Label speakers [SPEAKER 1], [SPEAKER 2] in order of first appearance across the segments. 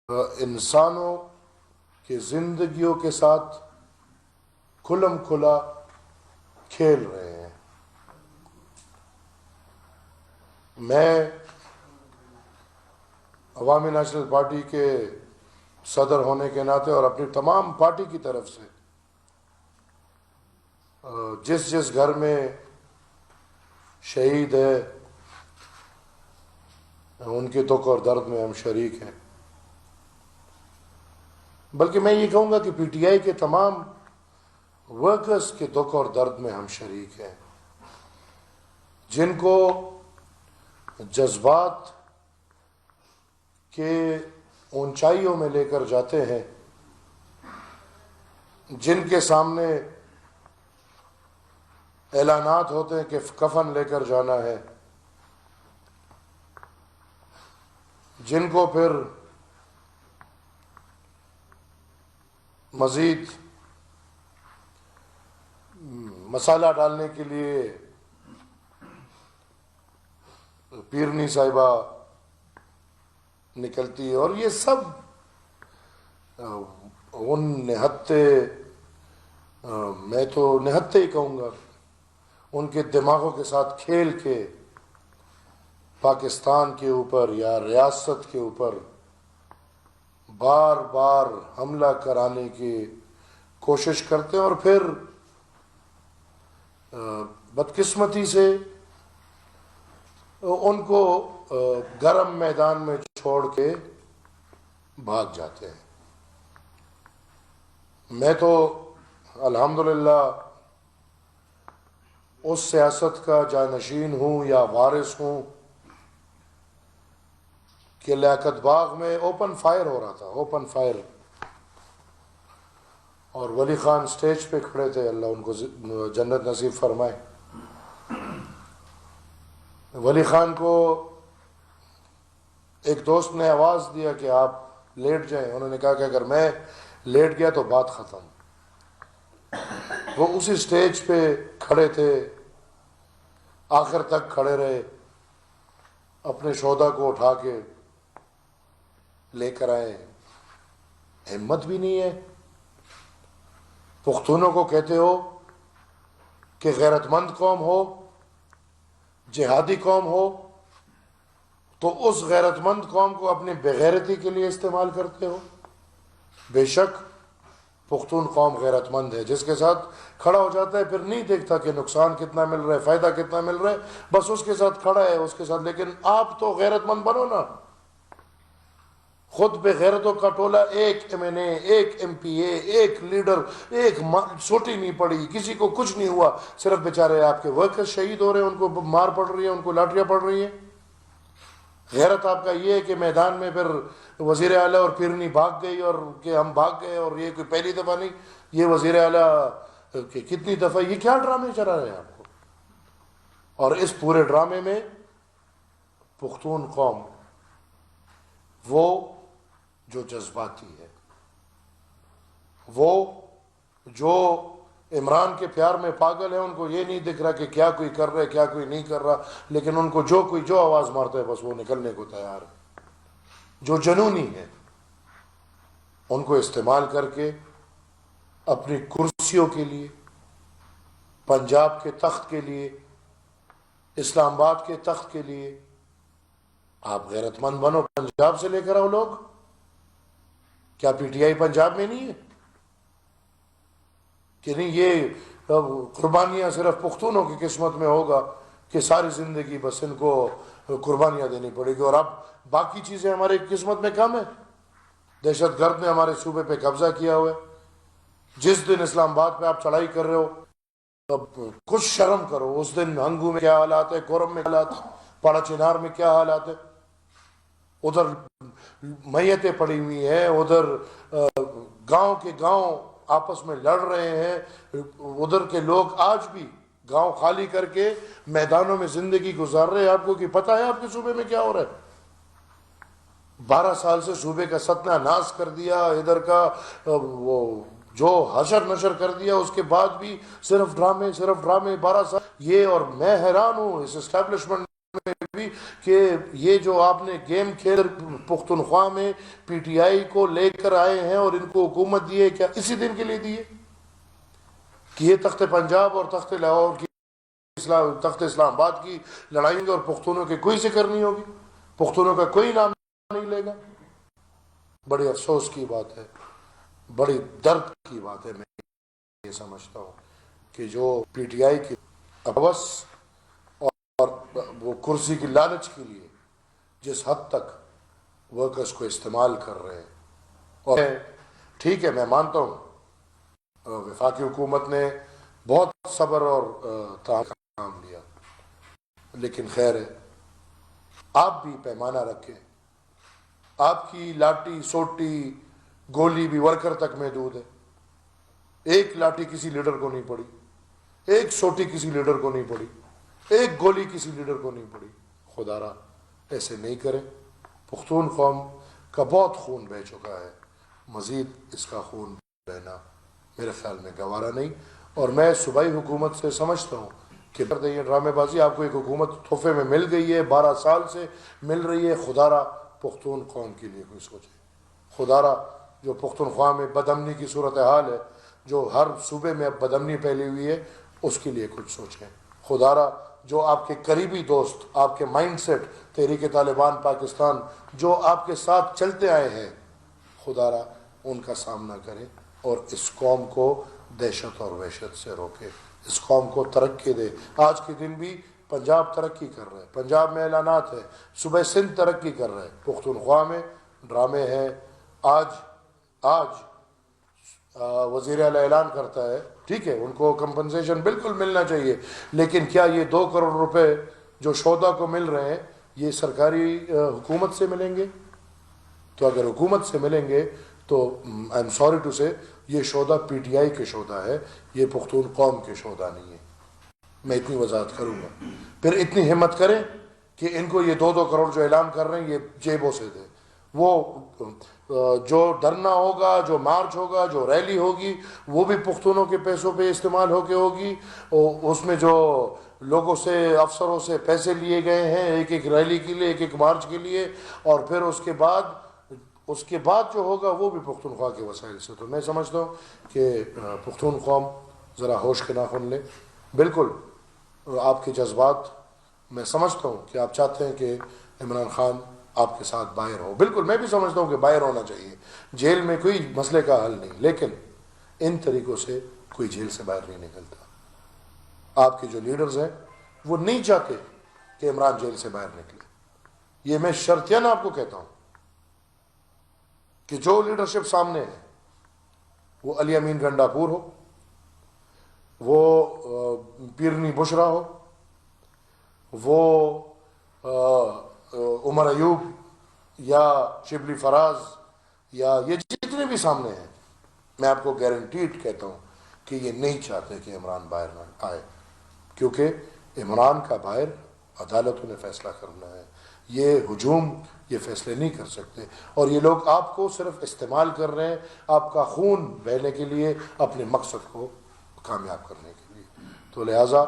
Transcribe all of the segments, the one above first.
[SPEAKER 1] انسانوں کی زندگیوں کے ساتھ کھلم کھلا کھیل رہے ہیں۔ میں عوامی نیشنل پارٹی کے صدر ہونے کے ناطے اور اپنی تمام پارٹی کی طرف سے جس جس گھر میں شہید ہے ان کے دکھ اور درد میں ہم شریک ہیں، بلکہ میں یہ کہوں گا کہ پی ٹی آئی کے تمام ورکرز کے دکھ اور درد میں ہم شریک ہیں، جن کو جذبات کے اونچائیوں میں لے کر جاتے ہیں، جن کے سامنے اعلانات ہوتے ہیں کہ کفن لے کر جانا ہے، جن کو پھر مزید مسالہ ڈالنے کے لیے پیرنی صاحبہ نکلتی ہے، اور یہ سب ان نہتے، میں تو نہتے ہی کہوں گا، ان کے دماغوں کے ساتھ کھیل کے پاکستان کے اوپر یا ریاست کے اوپر بار بار حملہ کرانے کی کوشش کرتے ہیں، اور پھر بدقسمتی سے ان کو گرم میدان میں چھوڑ کے بھاگ جاتے ہیں۔ میں تو الحمدللہ اس سیاست کا جانشین ہوں یا وارث ہوں کہ لیاقت باغ میں اوپن فائر ہو رہا تھا، اوپن فائر، اور ولی خان سٹیج پہ کھڑے تھے، اللہ ان کو جنت نصیب فرمائے۔ ولی خان کو ایک دوست نے آواز دیا کہ آپ لیٹ جائیں، انہوں نے کہا کہ اگر میں لیٹ گیا تو بات ختم۔ وہ اسی سٹیج پہ کھڑے تھے، آخر تک کھڑے رہے، اپنے شہداء کو اٹھا کے لے کر آئے۔ ہمت بھی نہیں ہے۔ پختونوں کو کہتے ہو کہ غیرت مند قوم ہو، جہادی قوم ہو، تو اس غیرت مند قوم کو اپنی بغیرتی کے لیے استعمال کرتے ہو۔ بے شک پختون قوم غیرت مند ہے، جس کے ساتھ کھڑا ہو جاتا ہے پھر نہیں دیکھتا کہ نقصان کتنا مل رہا ہے، فائدہ کتنا مل رہا ہے، بس اس کے ساتھ کھڑا ہے، اس کے ساتھ۔ لیکن آپ تو غیرت مند بنو نا۔ خود بے غیرتوں کا ٹولہ، ایک ایم این اے، ایک ایم پی اے، ایک لیڈر، ایک سوٹی نہیں پڑی، کسی کو کچھ نہیں ہوا، صرف بیچارے آپ کے ورکر شہید ہو رہے ہیں، ان کو مار پڑ رہی ہے، ان کو لاٹیاں پڑ رہی ہیں۔ غیرت آپ کا یہ ہے کہ میدان میں پھر وزیر اعلیٰ اور پیرنی بھاگ گئی، اور کہ ہم بھاگ گئے، اور یہ کوئی پہلی دفعہ نہیں، یہ وزیر اعلیٰ کہ کتنی دفعہ، یہ کیا ڈرامے چلا رہے ہیں آپ کو؟ اور اس پورے ڈرامے میں پختون قوم وہ جو جذباتی ہے، وہ جو عمران کے پیار میں پاگل ہے، ان کو یہ نہیں دکھ رہا کہ کیا کوئی کر رہا ہے، کیا کوئی نہیں کر رہا، لیکن ان کو جو کوئی جو آواز مارتا ہے بس وہ نکلنے کو تیار ہے۔ جو جنونی ہے، ان کو استعمال کر کے اپنی کرسیوں کے لیے، پنجاب کے تخت کے لیے، اسلام آباد کے تخت کے لیے، آپ غیرت مند بنو، پنجاب سے لے کر آؤ لوگ۔ کیا پی ٹی آئی پنجاب میں نہیں ہے؟ کہ نہیں یہ قربانیاں صرف پختونوں کی قسمت میں ہوگا کہ ساری زندگی بس ان کو قربانیاں دینی پڑے گی، اور اب باقی چیزیں ہماری قسمت میں کم ہے۔ دہشت گرد نے ہمارے صوبے پہ قبضہ کیا ہوا ہے۔ جس دن اسلام آباد پہ آپ چڑھائی کر رہے ہو، اب کچھ شرم کرو، اس دن ہنگو میں کیا حالات ہے، کورم میں کیا حالات ہے، پاڑا چنار میں کیا حالات ہے، ادھر میتیں پڑی ہوئی ہیں، ادھر گاؤں کے گاؤں آپس میں لڑ رہے ہیں، ادھر کے لوگ آج بھی گاؤں خالی کر کے میدانوں میں زندگی گزار رہے ہیں۔ آپ کو کی پتہ ہے آپ کے صوبے میں کیا ہو رہا ہے؟ 12 سال سے صوبے کا ستیہ ناش کر دیا، ادھر کا وہ جو حشر نشر کر دیا، اس کے بعد بھی صرف ڈرامے، صرف ڈرامے، 12 سال یہ۔ اور میں حیران ہوں اس اسٹیبلشمنٹ میں بھی کہ یہ جو آپ نے گیم کھیل پختونخوا میں پی ٹی آئی کو لے کر آئے ہیں اور ان کو حکومت دی ہے، کیا اسی دن کے لیے دی ہے کہ یہ تخت پنجاب اور تخت لاہور کی تخت اسلام آباد کی لڑائیں گے اور پختونوں کی کوئی ذکر نہیں ہوگی، پختونوں کا کوئی نام نہیں لے گا؟ بڑی افسوس کی بات ہے، بڑی درد کی بات ہے۔ میں یہ سمجھتا ہوں کہ جو پی ٹی آئی کی ہوس اور وہ کرسی کی لالچ کے لیے جس حد تک ورکرز کو استعمال کر رہے ہیں، اور ٹھیک ہے میں مانتا ہوں وفاقی حکومت نے بہت صبر اور کام لیا، لیکن خیر ہے، آپ بھی پیمانہ رکھیں۔ آپ کی لاٹھی سوٹی گولی بھی ورکر تک محدود ہے۔ ایک لاٹھی کسی لیڈر کو نہیں پڑی، ایک سوٹی کسی لیڈر کو نہیں پڑی، ایک گولی کسی لیڈر کو نہیں پڑی۔ خدا را ایسے نہیں کریں۔ پختون قوم کا بہت خون بہہ چکا ہے، مزید اس کا خون بہنا میرے خیال میں گوارا نہیں۔ اور میں صوبائی حکومت سے سمجھتا ہوں کہ یہ ڈرامے بازی، آپ کو ایک حکومت تحفے میں مل گئی ہے، 12 سال سے مل رہی ہے، خدا را پختون قوم کے لیے کوئی سوچے۔ خدا را جو پختونخوا میں بدامنی کی صورتحال ہے، جو ہر صوبے میں اب بدامنی پھیلی ہوئی ہے، اس کے لیے کچھ سوچیں۔ خدا را جو آپ کے قریبی دوست، آپ کے مائنڈ سیٹ تحریک طالبان پاکستان جو آپ کے ساتھ چلتے آئے ہیں، خدا را ان کا سامنا کریں اور اس قوم کو دہشت اور وحشت سے روکے، اس قوم کو ترقی دے۔ آج کے دن بھی پنجاب ترقی کر رہا ہے، پنجاب میں اعلانات ہے، صوبہ سندھ ترقی کر رہا ہے، پختونخوا میں ڈرامے ہیں۔ آج وزیر اعلیٰ اعلان کرتا ہے، ٹھیک ہے ان کو کمپنسیشن بالکل ملنا چاہیے، لیکن کیا یہ 2 کروڑ روپے جو شہدا کو مل رہے ہیں یہ سرکاری حکومت سے ملیں گے؟ تو اگر حکومت سے ملیں گے تو آئی ایم سوری ٹو سے یہ شہدا پی ٹی آئی کے شہدا ہے، یہ پختون قوم کے شہدا نہیں ہے۔ میں اتنی وضاحت کروں گا، پھر اتنی ہمت کریں کہ ان کو یہ 2 کروڑ جو اعلان کر رہے ہیں یہ جیبوں سے دیں۔ وہ جو دھرنا ہوگا، جو مارچ ہوگا، جو ریلی ہوگی، وہ بھی پختونوں کے پیسوں پہ استعمال ہو کے ہوگی۔ اس میں جو لوگوں سے، افسروں سے پیسے لیے گئے ہیں ایک ایک ریلی کے لیے، ایک ایک مارچ کے لیے، اور پھر اس کے بعد جو ہوگا وہ بھی پختونخوا کے وسائل سے۔ تو میں سمجھتا ہوں کہ پختون قوم ذرا ہوش کے ناخن لے۔ بالکل آپ کے جذبات، میں سمجھتا ہوں کہ آپ چاہتے ہیں کہ عمران خان آپ کے ساتھ باہر ہو، بالکل میں بھی سمجھتا ہوں کہ باہر ہونا چاہیے، جیل میں کوئی مسئلے کا حل نہیں، لیکن ان طریقوں سے کوئی جیل سے باہر نہیں نکلتا۔ آپ کے جو لیڈرز ہیں وہ نہیں چاہتے کہ عمران جیل سے باہر نکلے، یہ میں شرطیاً آپ کو کہتا ہوں کہ جو لیڈرشپ سامنے ہے، وہ علی امین گنڈا پور ہو، وہ پیرنی بشرا ہو، وہ عمر ایوب یا شبلی فراز، یا یہ جتنے بھی سامنے ہیں، میں آپ کو گارنٹیڈ کہتا ہوں کہ یہ نہیں چاہتے کہ عمران باہر نہ آئے، کیونکہ عمران کا باہر عدالتوں نے فیصلہ کرنا ہے۔ یہ ہجوم یہ فیصلے نہیں کر سکتے، اور یہ لوگ آپ کو صرف استعمال کر رہے ہیں آپ کا خون بہنے کے لیے، اپنے مقصد کو کامیاب کرنے کے لیے۔ تو لہٰذا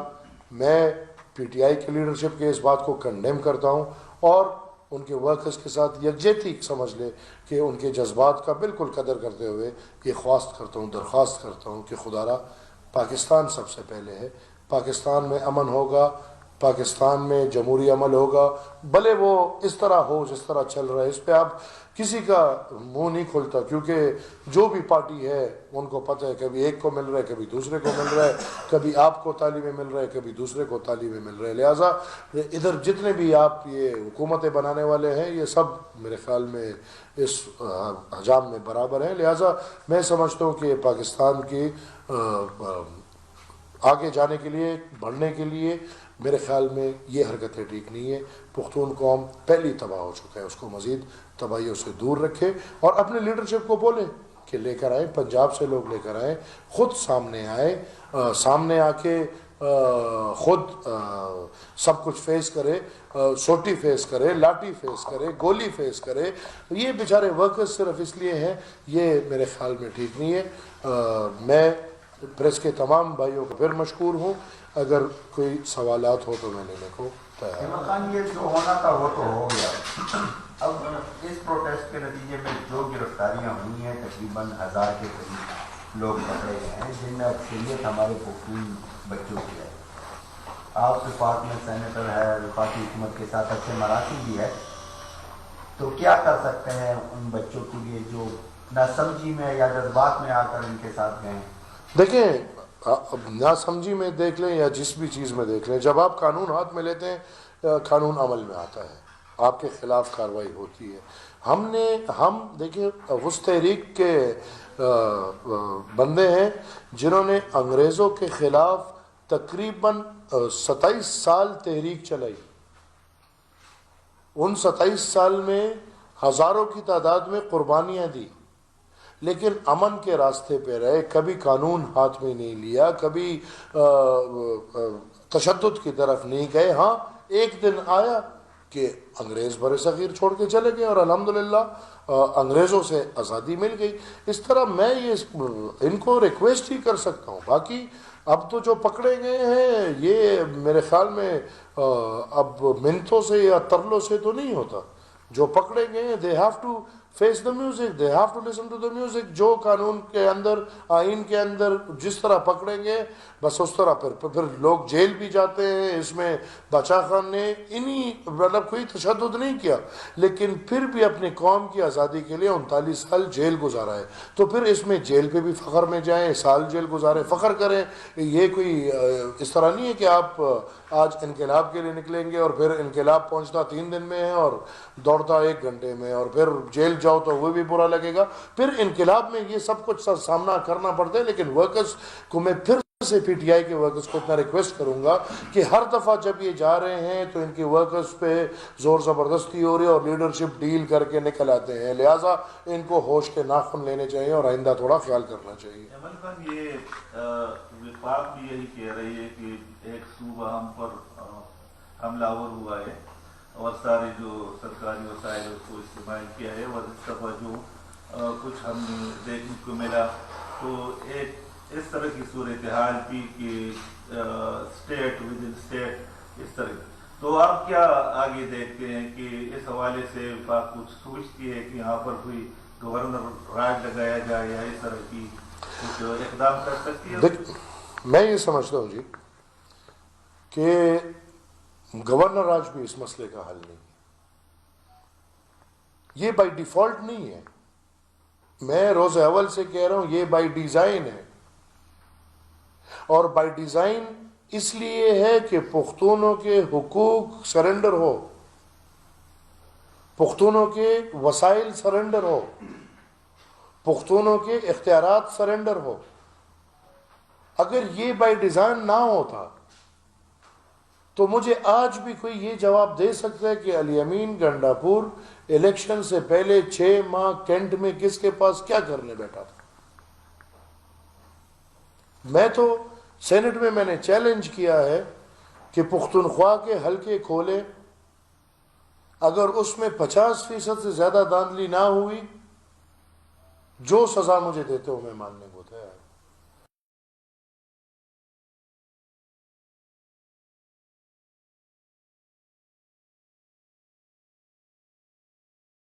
[SPEAKER 1] میں پی ٹی آئی کی لیڈرشپ کے اس بات کو کنڈیم کرتا ہوں، اور ان کے ورکرز کے ساتھ یکجہتی سمجھ لے کہ ان کے جذبات کا بالکل قدر کرتے ہوئے یہ خواست کرتا ہوں، درخواست کرتا ہوں کہ خدا را پاکستان سب سے پہلے ہے، پاکستان میں امن ہوگا، پاکستان میں جمہوری عمل ہوگا، بھلے وہ اس طرح ہو جس طرح چل رہا ہے، اس پہ آپ کسی کا منہ نہیں کھلتا، کیونکہ جو بھی پارٹی ہے ان کو پتہ ہے کبھی ایک کو مل رہا ہے، کبھی دوسرے کو مل رہا ہے، کبھی آپ کو تعلیمیں مل رہا ہے، کبھی دوسرے کو تعلیمیں مل رہے ہیں۔ لہٰذا ادھر جتنے بھی آپ یہ حکومتیں بنانے والے ہیں یہ سب میرے خیال میں اس حجام میں برابر ہیں۔ لہٰذا میں سمجھتا ہوں کہ پاکستان کی آگے جانے کے لیے، بڑھنے کے لیے میرے خیال میں یہ حرکتیں ٹھیک نہیں ہیں۔ پختون قوم پہلی تباہ ہو چکا ہے، اس کو مزید تباہیوں سے دور رکھے، اور اپنے لیڈرشپ کو بولے کہ لے کر آئیں، پنجاب سے لوگ لے کر آئیں، خود سامنے آئے، سامنے آ کے خود سب کچھ فیس کرے، سوٹی فیس کرے، لاٹھی فیس کرے، گولی فیس کرے۔ یہ بیچارے ورکرز صرف اس لیے ہیں، یہ میرے خیال میں ٹھیک نہیں ہے۔ میں پریس کے تمام بھائیوں کو پھر مشکور ہوں، اگر کوئی سوالات ہو تو میں لینے کو
[SPEAKER 2] عمران خان یہ جو ہونا تھا وہ تو ہو گیا. اب اس پروٹیسٹ کے نتیجے میں جو گرفتاریاں ہوئی ہیں تقریباً 1000 کے قریب لوگ پکڑے گئے ہیں جن میں اکثریت ہمارے پختون بچوں کی ہے. آپ وفاق میں سینیٹر ہے, وفاقی حکومت کے ساتھ اچھے مراکز بھی ہے, تو کیا کر سکتے ہیں ان بچوں کے لیے جو نہ سمجھی میں یا جذبات میں آ کر ان کے ساتھ گئے؟
[SPEAKER 1] دیکھیں نہ سمجھی میں دیکھ لیں یا جس بھی چیز میں دیکھ لیں, جب آپ قانون ہاتھ میں لیتے ہیں قانون عمل میں آتا ہے, آپ کے خلاف کارروائی ہوتی ہے. ہم دیکھیں اس تحریک کے بندے ہیں جنہوں نے انگریزوں کے خلاف تقریباً 27 سال تحریک چلائی. ان 27 سال میں ہزاروں کی تعداد میں قربانیاں دی, لیکن امن کے راستے پہ رہے, کبھی قانون ہاتھ میں نہیں لیا, کبھی تشدد کی طرف نہیں گئے. ہاں ایک دن آیا کہ انگریز بر صغیر چھوڑ کے چلے گئے اور الحمدللہ انگریزوں سے آزادی مل گئی. اس طرح میں یہ ان کو ریکویسٹ ہی کر سکتا ہوں. باقی اب تو جو پکڑے گئے ہیں یہ میرے خیال میں اب منتوں سے یا ترلوں سے تو نہیں ہوتا. جو پکڑے گئے ہیں they have to face the music, they have to listen to the music. جو قانون کے اندر, آئین کے اندر جس طرح پکڑیں گے بس اس طرح پھر لوگ جیل بھی جاتے ہیں. اس میں بادشاہ خان نے مطلب کوئی تشدد نہیں کیا, لیکن پھر بھی اپنی قوم کی آزادی کے لیے 39 سال جیل گزارا ہے. تو پھر اس میں جیل پہ بھی فخر میں جائیں, سال جیل گزارے, فخر کریں. یہ کوئی اس طرح نہیں ہے کہ آپ آج انقلاب کے لیے نکلیں گے اور پھر انقلاب پہنچتا 3 دن میں ہے اور دوڑتا 1 گھنٹے میں, اور پھر جیل جاؤ تو وہ بھی برا لگے گا. پھر انقلاب میں یہ سب کچھ سامنا کرنا پڑتا ہے. لیکن ورکرز کو میں پھر سے پی ٹی آئی کے ورکرز کو اتنا ریکویسٹ کروں گا کہ ہر دفعہ جب یہ جا رہے ہیں تو ان کے ورکرز پہ زور زبردستی ہو رہی ہے اور لیڈرشپ ڈیل کر کے نکل آتے ہیں. لہٰذا ان کو ہوش کے ناخن لینے چاہیے اور آئندہ تھوڑا خیال کرنا چاہیے.
[SPEAKER 3] عمران خان یہ وفاق بھی یہی کہہ رہی ہے کہ ایک صوبہ ہم پر حملہ آور ہوا ہے اور سارے جو سرکاری وسائل اس کو استعمال کیا ہے, اور اس دفعہ جو کچھ ہم نے دیکھنے کو ملا تو ایک اس طرح کی صورتحال تھی کہ اسٹیٹ ود ان اسٹیٹ اس طرح. تو آپ کیا آگے دیکھتے ہیں کہ اس حوالے سے وفاق کچھ سوچتی ہے کہ یہاں پر کوئی گورنر راج لگایا جائے یا اس طرح کی کچھ اقدام کر سکتی ہے؟
[SPEAKER 1] میں یہ سمجھتا ہوں جی کہ گورنر راج بھی اس مسئلے کا حل نہیں ہے. یہ بائی ڈیفالٹ نہیں ہے, میں روز اول سے کہہ رہا ہوں یہ بائی ڈیزائن ہے. اور بائی ڈیزائن اس لیے ہے کہ پختونوں کے حقوق سرنڈر ہو, پختونوں کے وسائل سرنڈر ہو, پختونوں کے اختیارات سرنڈر ہو. اگر یہ بائی ڈیزائن نہ ہوتا تو مجھے آج بھی کوئی یہ جواب دے سکتا ہے کہ علی امین گنڈاپور الیکشن سے پہلے 6 ماہ کینٹ میں کس کے پاس کیا کرنے بیٹھا تھا؟ میں تو سینٹ میں نے چیلنج کیا ہے کہ پختونخوا کے حلقے کھولے, اگر اس میں 50% سے زیادہ دھاندلی نہ ہوئی جو سزا مجھے دیتے ہو میں ماننے کو تیار.